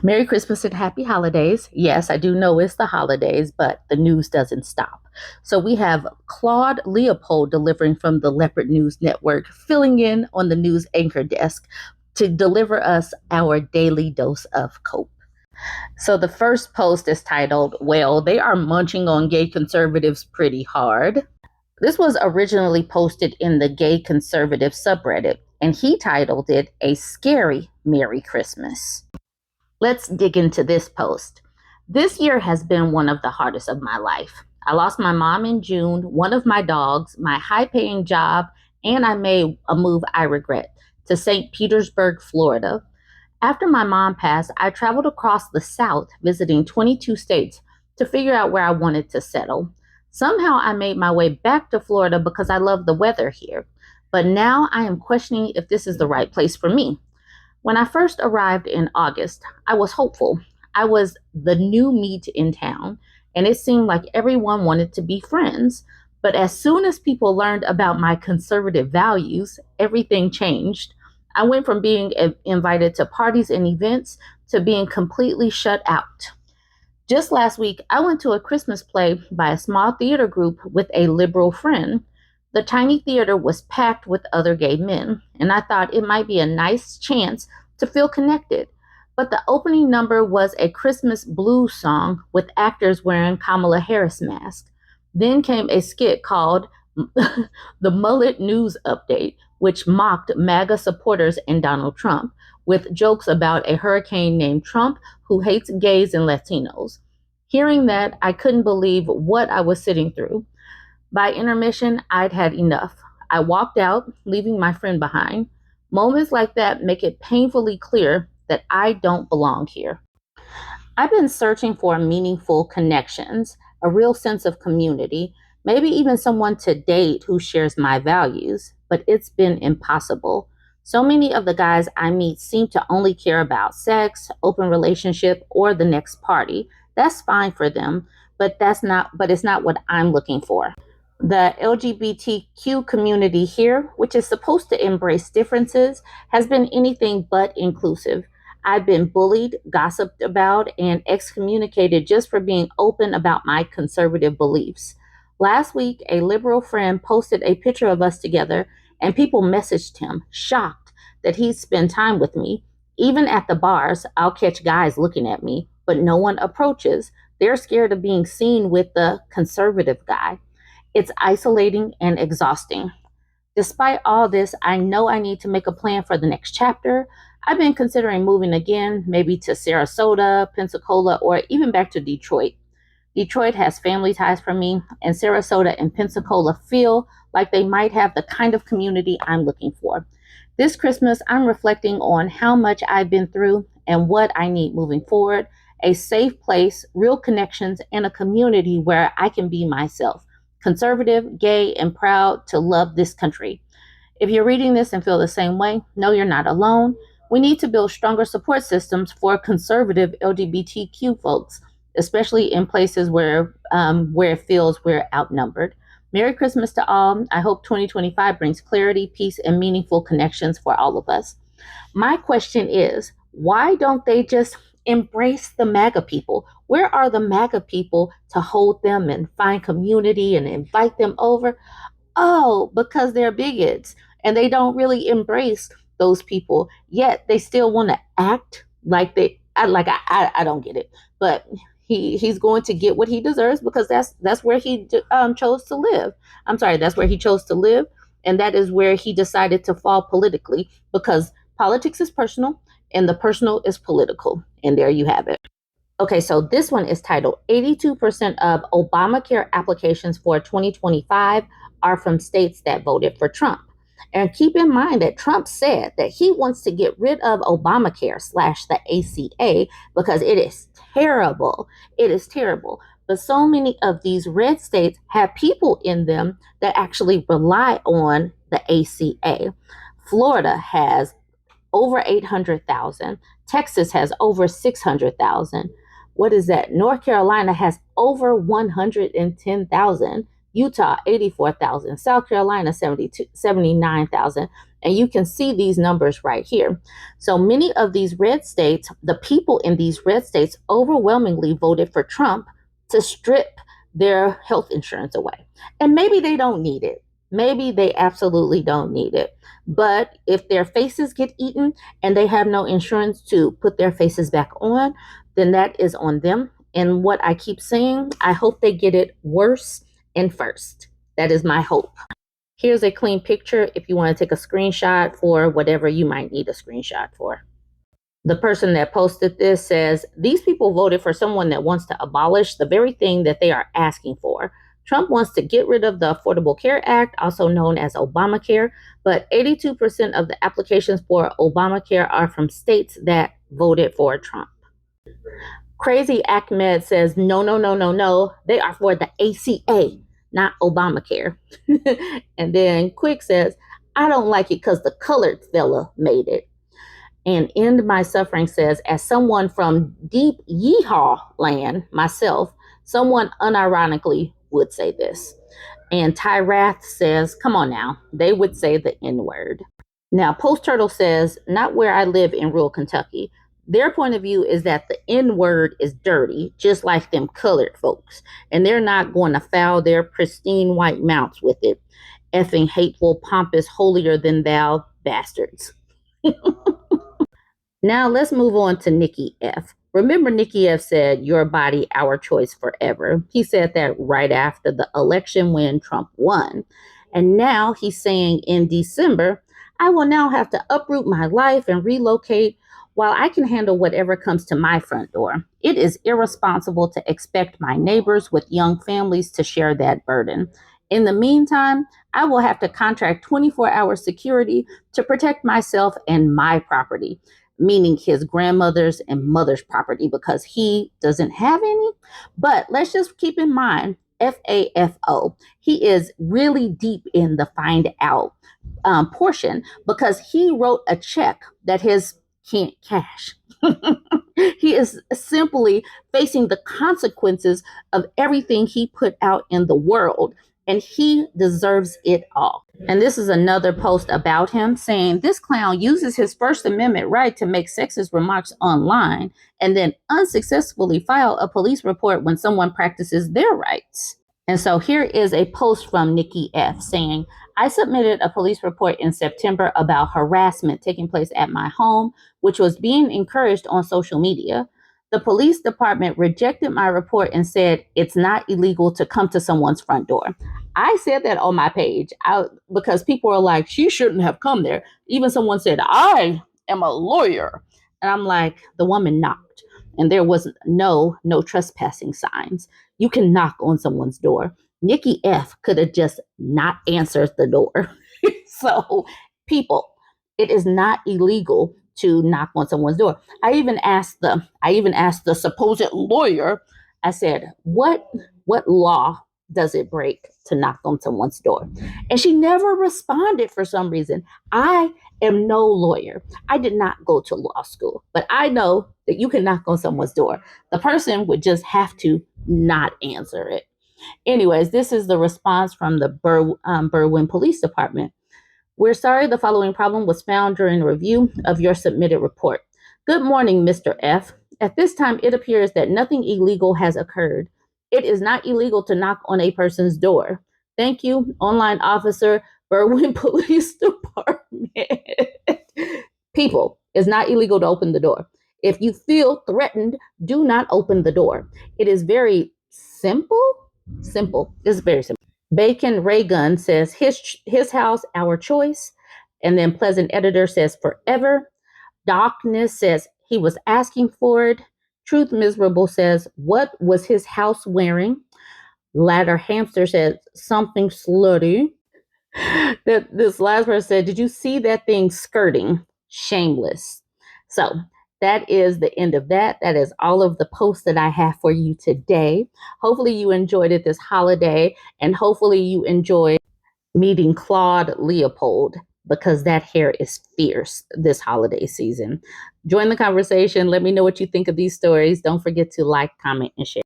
Merry Christmas and Happy Holidays. Yes, I do know it's the holidays, but the news doesn't stop. So we have Claude Leopold delivering from the Leopard News Network, filling in on the news anchor desk to deliver us our daily dose of cope. So the first post is titled, "Well, they are munching on gay conservatives pretty hard." This was originally posted in the gay conservative subreddit, and he titled it "A Scary Merry Christmas." Let's dig into this post. This year has been one of the hardest of my life. I lost my mom in June, one of my dogs, my high paying job, and I made a move I regret to St. Petersburg, Florida. After my mom passed, I traveled across the South, visiting 22 states to figure out where I wanted to settle. Somehow I made my way back to Florida because I love the weather here. But now I am questioning if this is the right place for me. When I first arrived in August, I was hopeful. I was the new meat in town, and it seemed like everyone wanted to be friends. But as soon as people learned about my conservative values, everything changed. I went from being invited to parties and events to being completely shut out. Just last week, I went to a Christmas play by a small theater group with a liberal friend. The tiny theater was packed with other gay men, and I thought it might be a nice chance to feel connected. But the opening number was a Christmas blues song with actors wearing Kamala Harris masks. Then came a skit called The Mullet News Update, which mocked MAGA supporters and Donald Trump, with jokes about a hurricane named Trump who hates gays and Latinos. Hearing that, I couldn't believe what I was sitting through. By intermission, I'd had enough. I walked out, leaving my friend behind. Moments like that make it painfully clear that I don't belong here. I've been searching for meaningful connections, a real sense of community, maybe even someone to date who shares my values, but it's been impossible. So many of the guys I meet seem to only care about sex, open relationship, or the next party. That's fine for them, but it's not what I'm looking for. The LGBTQ community here, which is supposed to embrace differences, has been anything but inclusive. I've been bullied, gossiped about, and excommunicated just for being open about my conservative beliefs. Last week, a liberal friend posted a picture of us together, and people messaged him, shocked that he'd spend time with me. Even at the bars, I'll catch guys looking at me, but no one approaches. They're scared of being seen with the conservative guy. It's isolating and exhausting. Despite all this, I know I need to make a plan for the next chapter. I've been considering moving again, maybe to Sarasota, Pensacola, or even back to Detroit. Detroit has family ties for me, and Sarasota and Pensacola feel like they might have the kind of community I'm looking for. This Christmas, I'm reflecting on how much I've been through and what I need moving forward: a safe place, real connections, and a community where I can be myself, conservative, gay, and proud to love this country. If you're reading this and feel the same way, know you're not alone. We need to build stronger support systems for conservative LGBTQ folks, especially in places where it feels we're outnumbered. Merry Christmas to all. I hope 2025 brings clarity, peace, and meaningful connections for all of us. My question is, why don't they just embrace the MAGA people? Where are the MAGA people to hold them and find community and invite them over? Oh, because they're bigots and they don't really embrace those people. Yet they still want to act like I don't get it. But he's going to get what he deserves because that's where he chose to live. I'm sorry, that's where he chose to live, and that is where he decided to fall politically, because politics is personal and the personal is political. And there you have it. Okay, so this one is titled 82% of Obamacare applications for 2025 are from states that voted for Trump. And keep in mind that Trump said that he wants to get rid of Obamacare slash the ACA because it is terrible. It is terrible. But so many of these red states have people in them that actually rely on the ACA. Florida has over 800,000. Texas has over 600,000. What is that? North Carolina has over 110,000. Utah 84,000, South Carolina 79,000. And you can see these numbers right here. So many of these red states, the people in these red states overwhelmingly voted for Trump to strip their health insurance away. And maybe they don't need it. Maybe they absolutely don't need it. But if their faces get eaten and they have no insurance to put their faces back on, then that is on them. And what I keep saying, I hope they get it worse and first. That is my hope. Here's a clean picture if you want to take a screenshot for whatever you might need a screenshot for. The person that posted this says, these people voted for someone that wants to abolish the very thing that they are asking for. Trump wants to get rid of the Affordable Care Act, also known as Obamacare, but 82% of the applications for Obamacare are from states that voted for Trump. Crazy Ahmed says, no, no, no, no, no. They are for the ACA, not Obamacare. And then Quick says, I don't like it because the colored fella made it. And End My Suffering says, as someone from deep yeehaw land myself, someone unironically would say this. And Ty Rath says, come on now, they would say the N-word. Now, Post Turtle says, not where I live in rural Kentucky. Their point of view is that the N-word is dirty, just like them colored folks. And they're not going to foul their pristine white mouths with it. Effing hateful, pompous, holier than thou bastards. Now let's move on to Nikki F. Remember, Nikki F said, your body, our choice forever. He said that right after the election when Trump won. And now he's saying in December, I will now have to uproot my life and relocate while I can handle whatever comes to my front door. It is irresponsible to expect my neighbors with young families to share that burden. In the meantime, I will have to contract 24-hour security to protect myself and my property, meaning his grandmother's and mother's property, because he doesn't have any. But let's just keep in mind, FAFO, he is really deep in the find out portion because he wrote a check that his can't cash. He is simply facing the consequences of everything he put out in the world, and he deserves it all. And this is another post about him saying, this clown uses his First Amendment right to make sexist remarks online and then unsuccessfully file a police report when someone practices their rights. And so here is a post from Nikki F saying, I submitted a police report in September about harassment taking place at my home, which was being encouraged on social media. The police department rejected my report and said it's not illegal to come to someone's front door. I said that on my page because people are like, she shouldn't have come there. Even someone said, I am a lawyer. And I'm like, the woman knocked and there was no trespassing signs. You can knock on someone's door. Nikki F could have just not answered the door. So people, it is not illegal to knock on someone's door. I even asked the supposed lawyer, I said, what law does it break to knock on someone's door? And she never responded for some reason. I am no lawyer. I did not go to law school, but I know that you can knock on someone's door. The person would just have to not answer it. Anyways, this is the response from the Berwyn Police Department. We're sorry the following problem was found during review of your submitted report. Good morning, Mr. F. At this time, it appears that nothing illegal has occurred. It is not illegal to knock on a person's door. Thank you, online officer, Berwyn Police Department. People, it's not illegal to open the door. If you feel threatened, do not open the door. It is very simple. It's very simple. Bacon Raygun says his house, our choice. And then Pleasant Editor says forever. Darkness says he was asking for it. Truth Miserable says, what was his house wearing? Ladder Hamster says something slutty. This last person said, did you see that thing skirting? Shameless. So that is the end of that. That is all of the posts that I have for you today. Hopefully you enjoyed it this holiday, and hopefully you enjoyed meeting Claude Leopold, because that hair is fierce this holiday season. Join the conversation. Let me know what you think of these stories. Don't forget to like, comment, and share.